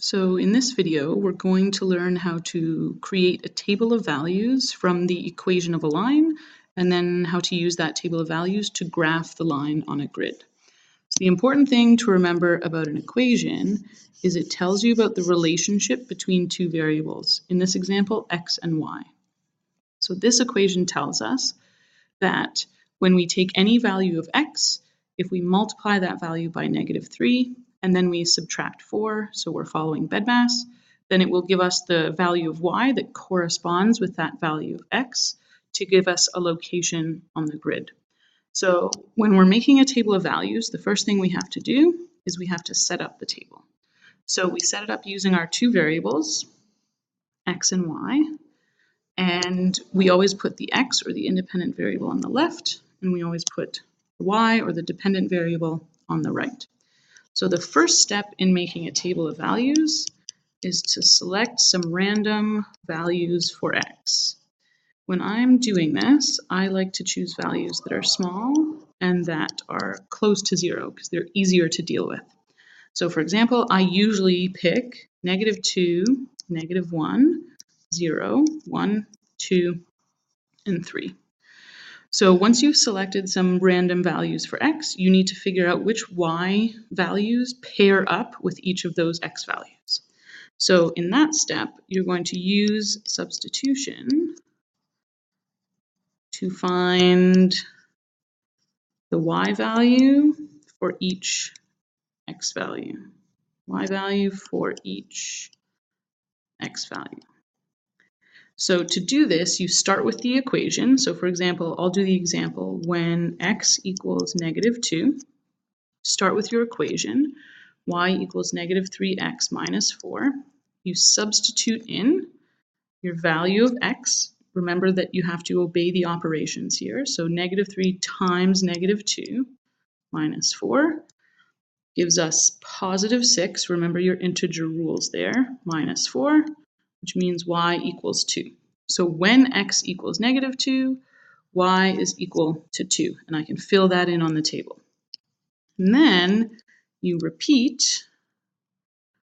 So in this video, we're going to learn how to create a table of values from the equation of a line, and then how to use that table of values to graph the line on a grid. So the important thing to remember about an equation is it tells you about the relationship between two variables, in this example, x and y. So this equation tells us that when we take any value of x, if we multiply that value by -3, and then we subtract 4, so we're following BEDMAS, then it will give us the value of y that corresponds with that value of x to give us a location on the grid. So when we're making a table of values, the first thing we have to do is we have to set up the table. So we set it up using our two variables, x and y, and we always put the x, or the independent variable, on the left, and we always put the y, or the dependent variable, on the right. So the first step in making a table of values is to select some random values for x. When I'm doing this, I like to choose values that are small and that are close to 0 because they're easier to deal with. So for example, I usually pick -2, -1, 0, 1, 2, and 3. So once you've selected some random values for x, you need to figure out which y values pair up with each of those x values. So in that step, you're going to use substitution to find the y value for each x value. Y value for each x value. So to do this, you start with the equation. So for example, I'll do the example when x equals -2. Start with your equation, y equals -3x minus 4. You substitute in your value of x. Remember that you have to obey the operations here. So -3 times -2 minus 4 gives us +6. Remember your integer rules there, minus 4. Which means y equals 2. So when x equals -2, y is equal to 2, and I can fill that in on the table. And then you repeat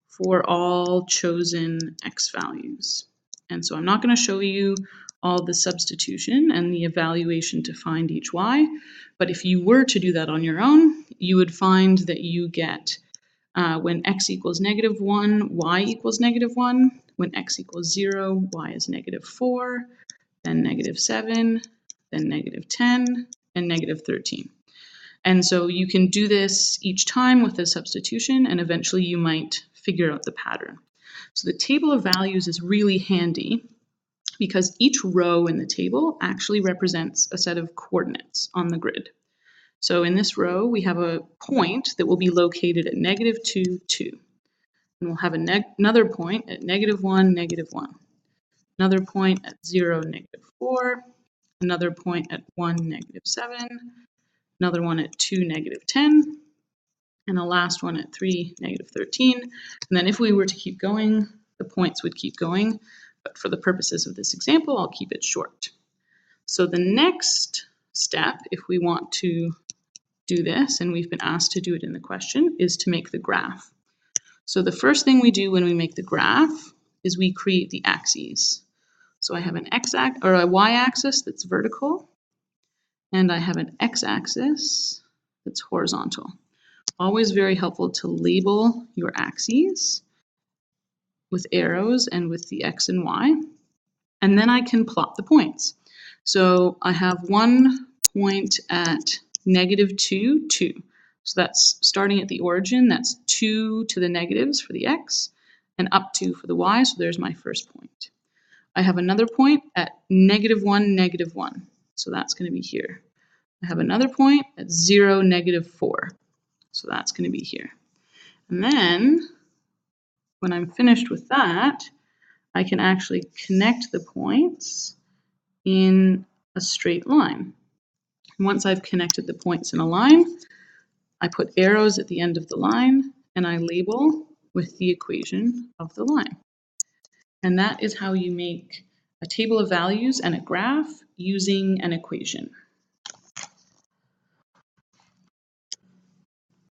for all chosen x values. And so I'm not going to show you all the substitution and the evaluation to find each y, but if you were to do that on your own, you would find that you get when x equals -1, y equals -1. When x equals 0, y is -4, then -7, then -10, and -13. And so you can do this each time with a substitution, and eventually you might figure out the pattern. So the table of values is really handy because each row in the table actually represents a set of coordinates on the grid. So in this row, we have a point that will be located at -2, 2. And we'll have another point at -1, -1. Another point at 0, -4. Another point at 1, -7. Another one at 2, -10. And the last one at 3, -13. And then if we were to keep going, the points would keep going. But for the purposes of this example, I'll keep it short. So the next step, if we want to do this, and we've been asked to do it in the question, is to make the graph. So the first thing we do when we make the graph is we create the axes. So I have an a y-axis that's vertical, and I have an x-axis that's horizontal. Always very helpful to label your axes with arrows and with the x and y, and then I can plot the points. So I have one point at -2, 2. So that's starting at the origin, that's 2 to the negatives for the x, and up 2 for the y, so there's my first point. I have another point at -1, -1, so that's going to be here. I have another point at 0, -4, so that's going to be here. And then, when I'm finished with that, I can actually connect the points in a straight line. And once I've connected the points in a line, I put arrows at the end of the line, and I label with the equation of the line. And that is how you make a table of values and a graph using an equation.